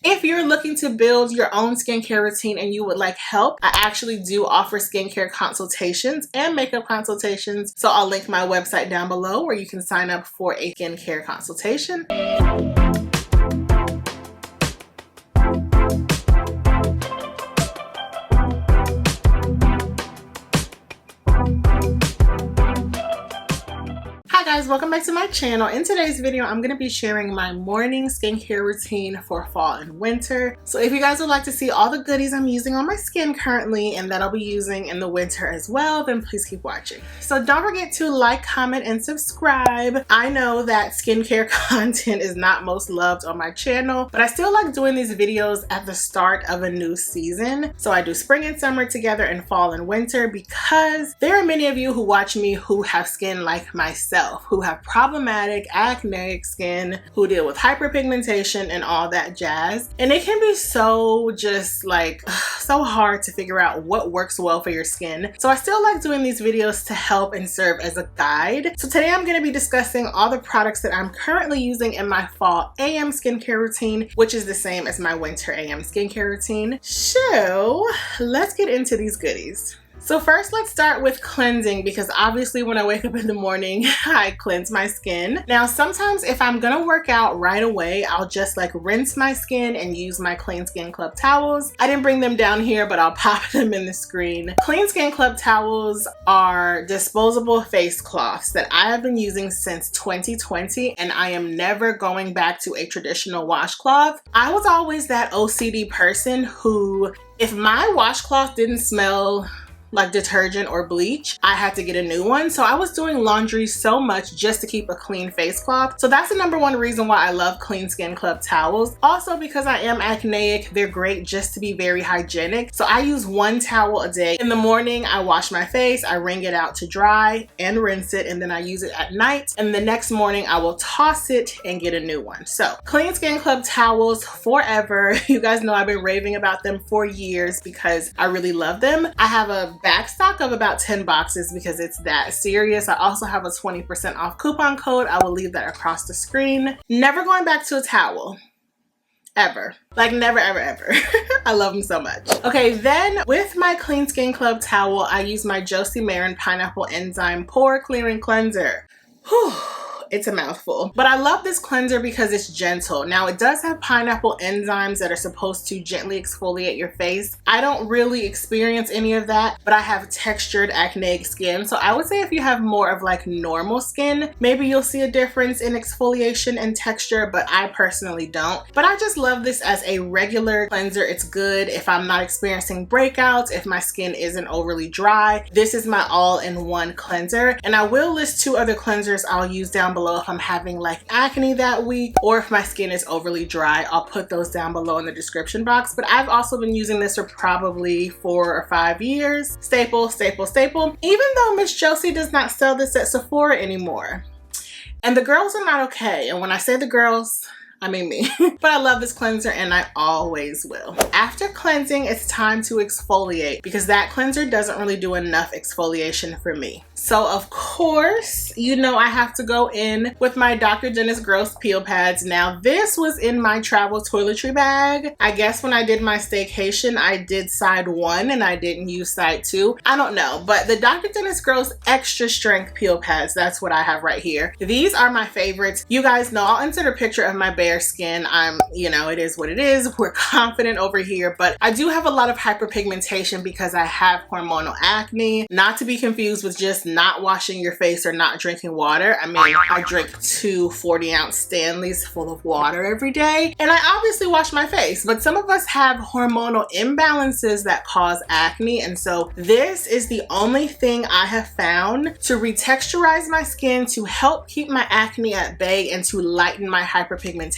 If you're looking to build your own skincare routine and you would like help, I actually do offer skincare consultations and makeup consultations. So I'll link my website down below where you can sign up for a skincare consultation. Guys, welcome back to my channel. In today's video, I'm going to be sharing my morning skincare routine for fall and winter. So if you guys would like to see all the goodies I'm using on my skin currently and that I'll be using in the winter as well, then please keep watching. So don't forget to like, comment, and subscribe. I know that skincare content is not most loved on my channel, but I still like doing these videos at the start of a new season. So I do spring and summer together and fall and winter because there are many of you who watch me who have skin like myself, who have problematic acneic skin, who deal with hyperpigmentation and all that jazz. And it can be so just like so hard to figure out what works well for your skin. So I still like doing these videos to help and serve as a guide. So today I'm going to be discussing all the products that I'm currently using in my fall AM skincare routine, which is the same as my winter AM skincare routine. So let's get into these goodies. So first, let's start with cleansing, because obviously when I wake up in the morning, I cleanse my skin. Now, sometimes if I'm gonna work out right away, I'll just like rinse my skin and use my Clean Skin Club towels. I didn't bring them down here, but I'll pop them in the screen. Clean Skin Club towels are disposable face cloths that I have been using since 2020, and I am never going back to a traditional washcloth. I was always that OCD person who, if my washcloth didn't smell like detergent or bleach, I had to get a new one. So I was doing laundry so much just to keep a clean face cloth. So that's the #1 reason why I love Clean Skin Club towels. Also, because I am acneic, they're great just to be very hygienic. So I use 1 towel a day. In the morning, I wash my face, I wring it out to dry and rinse it, and then I use it at night. And the next morning, I will toss it and get a new one. So Clean Skin Club towels forever. You guys know I've been raving about them for years because I really love them. I have a back stock of about 10 boxes because it's that serious. I also have a 20% off coupon code. I will leave that across the screen. Never going back to a towel. Ever. Like never, ever, ever. I love them so much. Okay, then with my Clean Skin Club towel, I use my Josie Maran Pineapple Enzyme Pore Clearing Cleanser. Whew. It's a mouthful. But I love this cleanser because it's gentle. Now, it does have pineapple enzymes that are supposed to gently exfoliate your face. I don't really experience any of that, but I have textured acneic skin. So I would say if you have more of like normal skin, maybe you'll see a difference in exfoliation and texture, but I personally don't. But I just love this as a regular cleanser. It's good if I'm not experiencing breakouts, if my skin isn't overly dry. This is my all-in-one cleanser. And I will list 2 other cleansers I'll use down below if I'm having like acne that week, or if my skin is overly dry. I'll put those down below in the description box. But I've also been using this for probably 4 or 5 years. Staple, staple, staple. Even though Miss Josie does not sell this at Sephora anymore. And the girls are not okay. And when I say the girls, I mean me. But I love this cleanser and I always will. After cleansing, it's time to exfoliate because that cleanser doesn't really do enough exfoliation for me. So of course, you know I have to go in with my Dr. Dennis Gross peel pads. Now this was in my travel toiletry bag. I guess when I did my staycation, I did side 1 and I didn't use side 2. I don't know, but the Dr. Dennis Gross extra strength peel pads, that's what I have right here. These are my favorites. You guys know I'll insert a picture of my bare skin. You know, it is what it is. We're confident over here, but I do have a lot of hyperpigmentation because I have hormonal acne, not to be confused with just not washing your face or not drinking water. I mean, I drink 2 40-ounce Stanleys full of water every day, and I obviously wash my face, but some of us have hormonal imbalances that cause acne, and so this is the only thing I have found to retexturize my skin, to help keep my acne at bay, and to lighten my hyperpigmentation.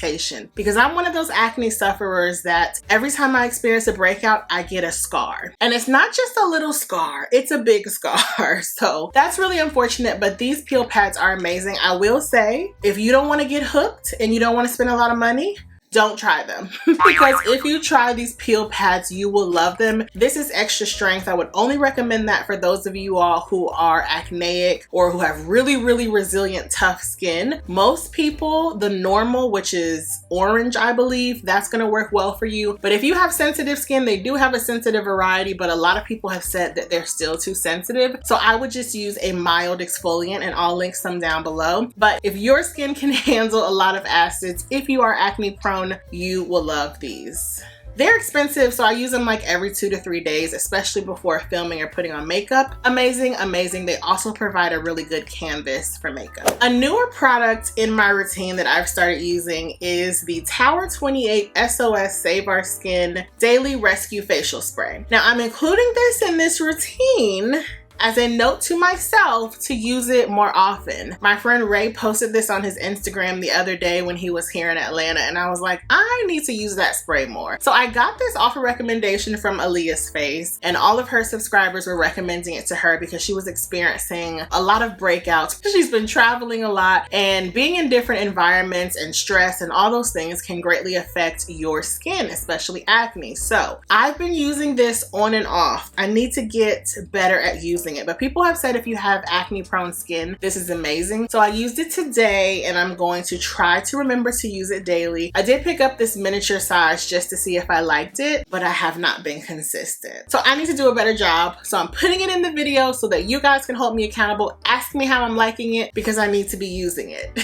Because I'm one of those acne sufferers that every time I experience a breakout, I get a scar. And it's not just a little scar, it's a big scar. So that's really unfortunate, but these peel pads are amazing. I will say, if you don't want to get hooked and you don't want to spend a lot of money, don't try them. Because if you try these peel pads, you will love them. This is extra strength. I would only recommend that for those of you all who are acneic or who have really, really resilient, tough skin. Most people, the normal, which is orange, I believe, that's gonna work well for you. But if you have sensitive skin, they do have a sensitive variety, but a lot of people have said that they're still too sensitive. So I would just use a mild exfoliant, and I'll link some down below. But if your skin can handle a lot of acids, if you are acne prone, you will love these. They're expensive, so I use them like every 2 to 3 days, especially before filming or putting on makeup. Amazing, amazing. They also provide a really good canvas for makeup. A newer product in my routine that I've started using is the Tower 28 SOS Save Our Skin Daily Rescue Facial Spray. Now, I'm including this in this routine as a note to myself to use it more often. My friend Ray posted this on his Instagram the other day when he was here in Atlanta, and I was like, I need to use that spray more. So I got this off a recommendation from Aaliyah's Face, and all of her subscribers were recommending it to her because she was experiencing a lot of breakouts. She's been traveling a lot, and being in different environments and stress and all those things can greatly affect your skin, especially acne. So I've been using this on and off. I need to get better at using it, but people have said if you have acne prone skin, this is amazing. So I used it today, and I'm going to try to remember to use it daily. I did pick up this miniature size just to see if I liked it, but I have not been consistent. So I need to do a better job. So I'm putting it in the video so that you guys can hold me accountable. Ask me how I'm liking it because I need to be using it.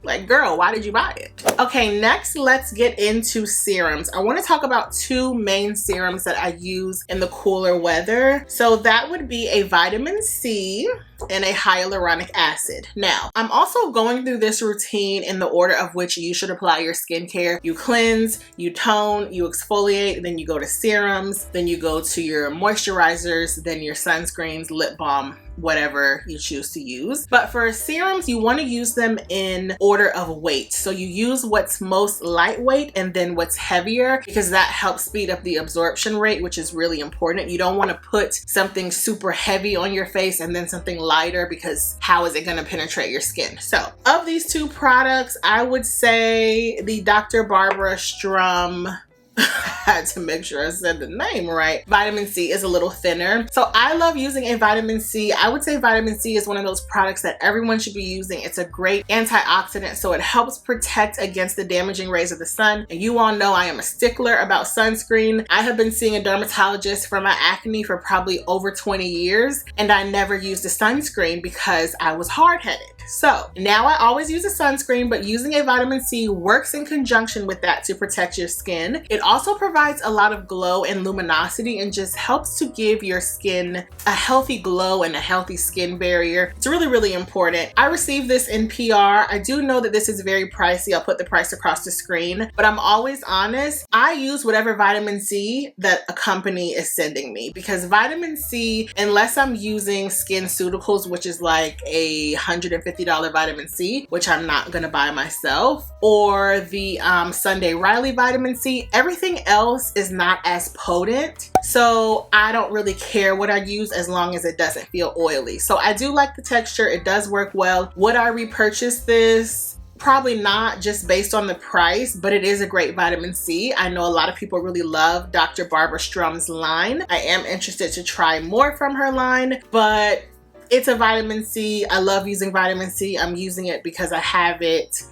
Like, girl, why did you buy it? Okay, next, let's get into serums. I want to talk about 2 main serums that I use in the cooler weather. So that would be a vitamin C and a hyaluronic acid. Now, I'm also going through this routine in the order of which you should apply your skincare. You cleanse, you tone, you exfoliate, then you go to serums, then you go to your moisturizers, then your sunscreens, lip balm, whatever you choose to use. But for serums, you want to use them in order of weight. So you use what's most lightweight and then what's heavier, because that helps speed up the absorption rate, which is really important. You don't want to put something super heavy on your face and then something lighter, because how is it going to penetrate your skin? So of these 2 products, I would say the Dr. Barbara Strum, I had to make sure I said the name right, vitamin C is a little thinner. So I love using a vitamin C. I would say vitamin C is one of those products that everyone should be using. It's a great antioxidant, so it helps protect against the damaging rays of the sun. And you all know I am a stickler about sunscreen. I have been seeing a dermatologist for my acne for probably over 20 years, and I never used a sunscreen because I was hard-headed. So now I always use a sunscreen, but using a vitamin C works in conjunction with that to protect your skin. It also provides a lot of glow and luminosity and just helps to give your skin a healthy glow and a healthy skin barrier. It's really, really important. I received this in PR. I do know that this is very pricey. I'll put the price across the screen, but I'm always honest. I use whatever vitamin C that a company is sending me, because vitamin C, unless I'm using SkinCeuticals, which is like a $150 vitamin C, which I'm not gonna buy myself, or the Sunday Riley vitamin C, everything else is not as potent. So I don't really care what I use as long as it doesn't feel oily. So I do like the texture. It does work well. Would I repurchase this? Probably not, just based on the price, but it is a great vitamin C. I know a lot of people really love Dr. Barbara Strum's line. I am interested to try more from her line, but it's a vitamin C. I love using vitamin C. I'm using it because I have it.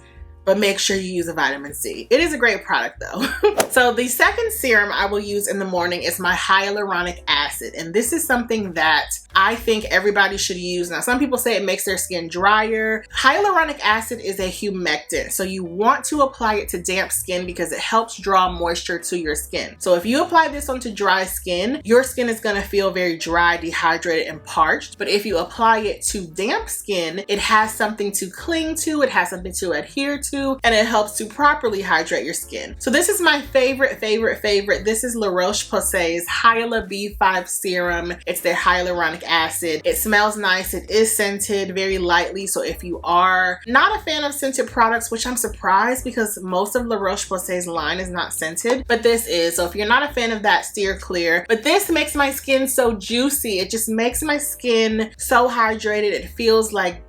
But make sure you use a vitamin C. It is a great product though. So the second serum I will use in the morning is my hyaluronic acid. And this is something that I think everybody should use. Now, some people say it makes their skin drier. Hyaluronic acid is a humectant. So you want to apply it to damp skin because it helps draw moisture to your skin. So if you apply this onto dry skin, your skin is gonna feel very dry, dehydrated, and parched. But if you apply it to damp skin, it has something to cling to, it has something to adhere to, and it helps to properly hydrate your skin. So this is my favorite. This is La Roche-Posay's Hyala B5 serum. It's their hyaluronic acid. It smells nice. It is scented very lightly. So if you are not a fan of scented products, which I'm surprised because most of La Roche-Posay's line is not scented, but this is. So if you're not a fan of that, steer clear. But this makes my skin so juicy. It just makes my skin so hydrated. It feels like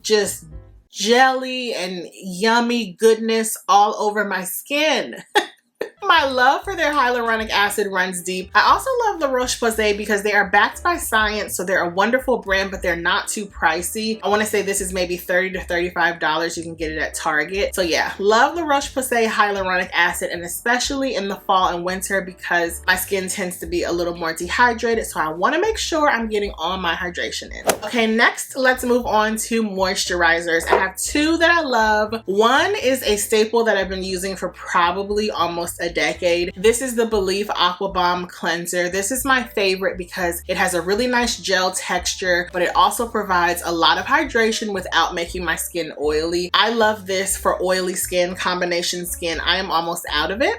just jelly and yummy goodness all over my skin. My love for their hyaluronic acid runs deep. I also love La Roche-Posay because they are backed by science, so they're a wonderful brand, but they're not too pricey. I want to say this is maybe $30 to $35. You can get it at Target. So yeah, love La Roche-Posay hyaluronic acid, and especially in the fall and winter because my skin tends to be a little more dehydrated, so I want to make sure I'm getting all my hydration in. Okay, next let's move on to moisturizers. I have two that I love. One is a staple that I've been using for probably almost a decade. This is the Belief Aqua Bomb Cleanser. This is my favorite because it has a really nice gel texture, but it also provides a lot of hydration without making my skin oily. I love this for oily skin, combination skin. I am almost out of it.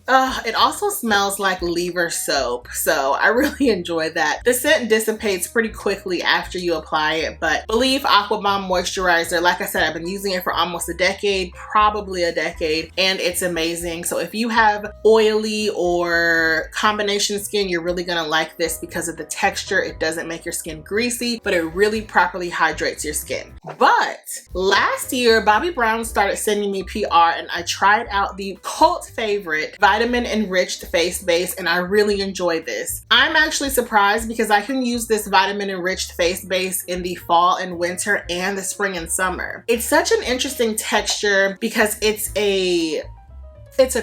It also smells like lever soap, so I really enjoy that. The scent dissipates pretty quickly after you apply it, but Belief Aqua Bomb Moisturizer, like I said, I've been using it for almost a decade, probably a decade, and it's amazing. So if you have oily or combination skin, you're really gonna like this because of the texture. It doesn't make your skin greasy, but it really properly hydrates your skin. But last year, Bobbi Brown started sending me PR, and I tried out the cult favorite vitamin enriched face base, and I really enjoy this. I'm actually surprised because I can use this vitamin enriched face base in the fall and winter and the spring and summer. It's such an interesting texture because it's a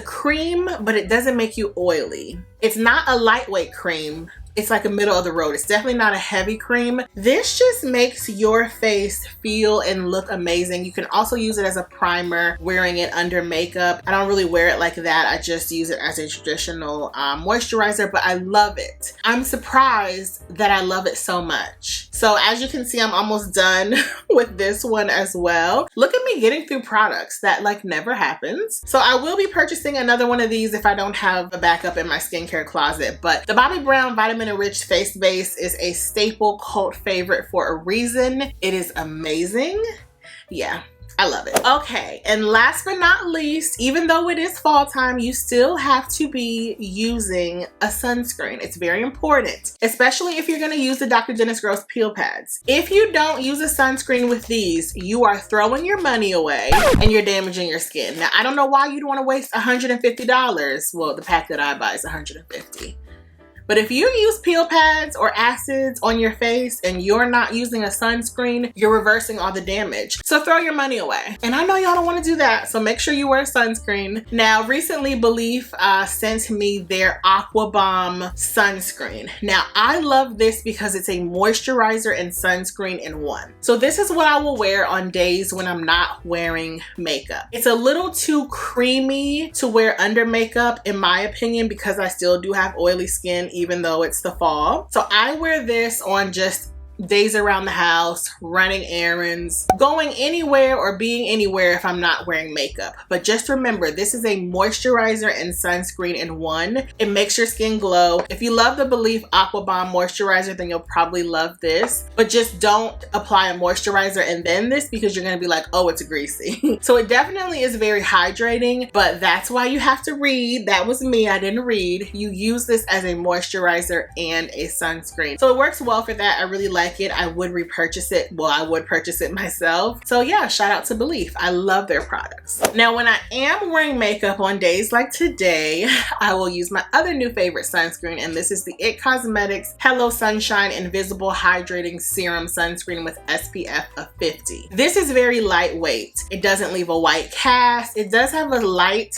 cream, but it doesn't make you oily. It's not a lightweight cream. It's like a middle of the road. It's definitely not a heavy cream. This just makes your face feel and look amazing. You can also use it as a primer, wearing it under makeup. I don't really wear it like that. I just use it as a traditional moisturizer, but I love it. I'm surprised that I love it so much. So as you can see, I'm almost done with this one as well. Look at me getting through products. That like never happens. So I will be purchasing another one of these if I don't have a backup in my skincare closet. But the Bobbi Brown Vitamin Enriched Face Base is a staple cult favorite for a reason. It is amazing. Yeah, I love it. Okay, and last but not least, even though it is fall time, you still have to be using a sunscreen. It's very important, especially if you're gonna use the Dr. Dennis Gross peel pads. If you don't use a sunscreen with these, you are throwing your money away and you're damaging your skin. Now, I don't know why you'd wanna waste $150. Well, the pack that I buy is $150. But if you use peel pads or acids on your face and you're not using a sunscreen, you're reversing all the damage. So throw your money away. And I know y'all don't want to do that, so make sure you wear sunscreen. Now, recently Belief sent me their Aqua Bomb sunscreen. Now, I love this because it's a moisturizer and sunscreen in one. So this is what I will wear on days when I'm not wearing makeup. It's a little too creamy to wear under makeup, in my opinion, because I still do have oily skin even though it's the fall. So I wear this on just days around the house, running errands, going anywhere or being anywhere if I'm not wearing makeup. But just remember, this is a moisturizer and sunscreen in one. It makes your skin glow. If you love the Belief Aqua Bomb moisturizer, then you'll probably love this. But just don't apply a moisturizer and then this, because you're gonna be like, oh, it's greasy. So it definitely is very hydrating, but that's why you have to read. That was me, I didn't read. You use this as a moisturizer and a sunscreen. So it works well for that. I really like it. I would repurchase it. Well, I would purchase it myself. So yeah, shout out to Belief. I love their products. Now, when I am wearing makeup on days like today, I will use my other new favorite sunscreen, and this is the IT Cosmetics Hello Sunshine Invisible Hydrating Serum Sunscreen with SPF of 50. This is very lightweight. It doesn't leave a white cast. It does have a light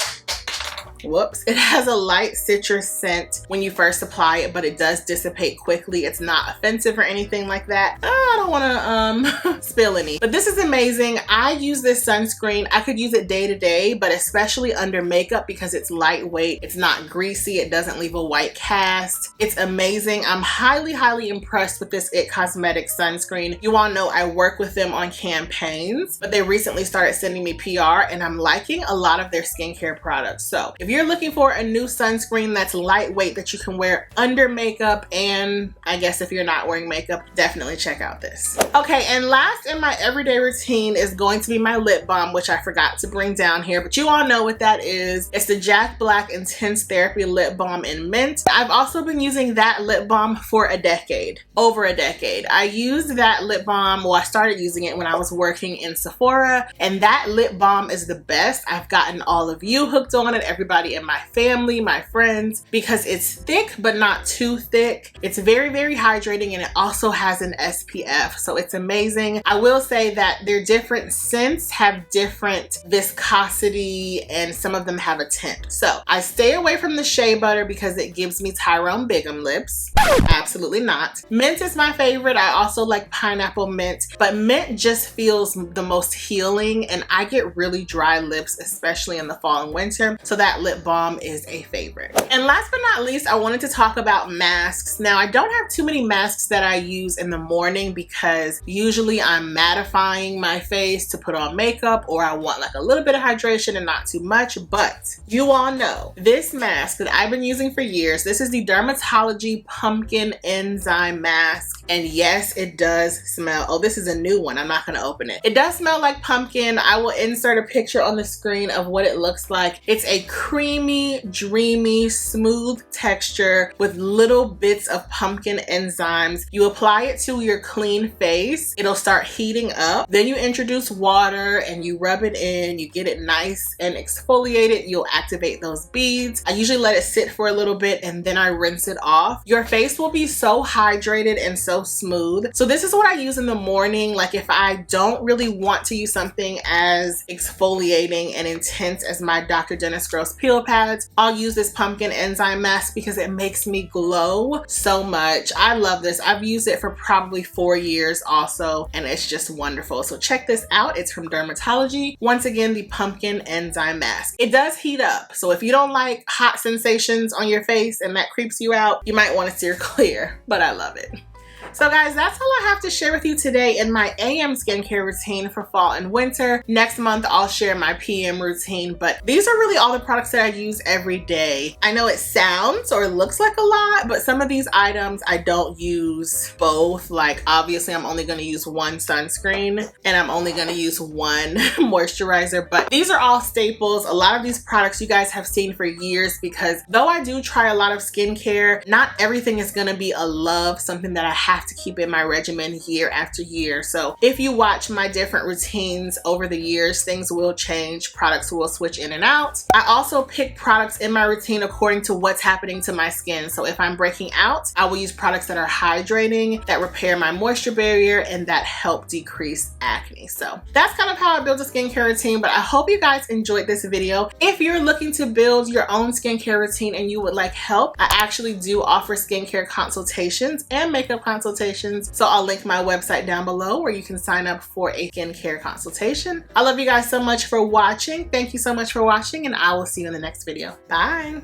it has a light citrus scent when you first apply it, but it does dissipate quickly. It's not offensive or anything like that. I don't want to spill any, but this is amazing. I use this sunscreen. I could use it day to day, but especially under makeup because it's lightweight. It's not greasy. It doesn't leave a white cast. It's amazing. I'm highly impressed with this IT Cosmetics sunscreen. You all know I work with them on campaigns, but they recently started sending me PR, and I'm liking a lot of their skincare products. So if if you're looking for a new sunscreen that's lightweight that you can wear under makeup, and I guess if you're not wearing makeup, definitely check out this. Okay, and last in my everyday routine is going to be my lip balm, which I forgot to bring down here, but you all know what that is. It's the Jack Black Intense Therapy Lip Balm in Mint. I've also been using that lip balm for a decade, over a decade. I used that lip balm, well, I started using it when I was working in Sephora, and that lip balm is the best. I've gotten all of you hooked on it, everybody in my family, my friends, because it's thick but not too thick. It's very, very hydrating, and it also has an SPF, so it's amazing. I will say that their different scents have different viscosity, and some of them have a tint. So I stay away from the shea butter because it gives me Tyrone Bigham lips. Absolutely not. Mint is my favorite. I also like pineapple mint, but mint just feels the most healing, and I get really dry lips, especially in the fall and winter, so that lip balm is a favorite. And last but not least, I wanted to talk about masks. Now, I don't have too many masks that I use in the morning because usually I'm mattifying my face to put on makeup, or I want like a little bit of hydration and not too much. But you all know this mask that I've been using for years. This is the Dermatology Pumpkin Enzyme Mask, and yes, it does smell. Oh, this is a new one. I'm not gonna open it. It does smell like pumpkin. I will insert a picture on the screen of what it looks like. It's a creamy, dreamy, smooth texture with little bits of pumpkin enzymes. You apply it to your clean face, it'll start heating up. Then you introduce water and you rub it in, you get it nice and exfoliated. You'll activate those beads. I usually let it sit for a little bit and then I rinse it off. Your face will be so hydrated and so smooth. So this is what I use in the morning. Like if I don't really want to use something as exfoliating and intense as my Dr. Dennis Gross peel pads, I'll use this pumpkin enzyme mask because it makes me glow so much. I love this. I've used it for probably 4 years also, and it's just wonderful. So check this out. It's from Dermatology. Once again, the pumpkin enzyme mask. It does heat up, so if you don't like hot sensations on your face and that creeps you out, you might want to steer clear, but I love it. So guys, that's all I have to share with you today in my AM skincare routine for fall and winter. Next month, I'll share my PM routine, but these are really all the products that I use every day. I know it sounds or looks like a lot, but some of these items I don't use both. Like obviously I'm only gonna use one sunscreen and I'm only gonna use one moisturizer, but these are all staples. A lot of these products you guys have seen for years, because though I do try a lot of skincare, not everything is gonna be a love, something that I have to keep in my regimen year after year. So if you watch my different routines over the years, things will change, products will switch in and out. I also pick products in my routine according to what's happening to my skin. So if I'm breaking out, I will use products that are hydrating, that repair my moisture barrier, and that help decrease acne. So that's kind of how I build a skincare routine, but I hope you guys enjoyed this video. If you're looking to build your own skincare routine and you would like help, I actually do offer skincare consultations and makeup consultations. So I'll link my website down below where you can sign up for a skincare consultation. I love you guys so much for watching. Thank you so much for watching, and I will see you in the next video. Bye.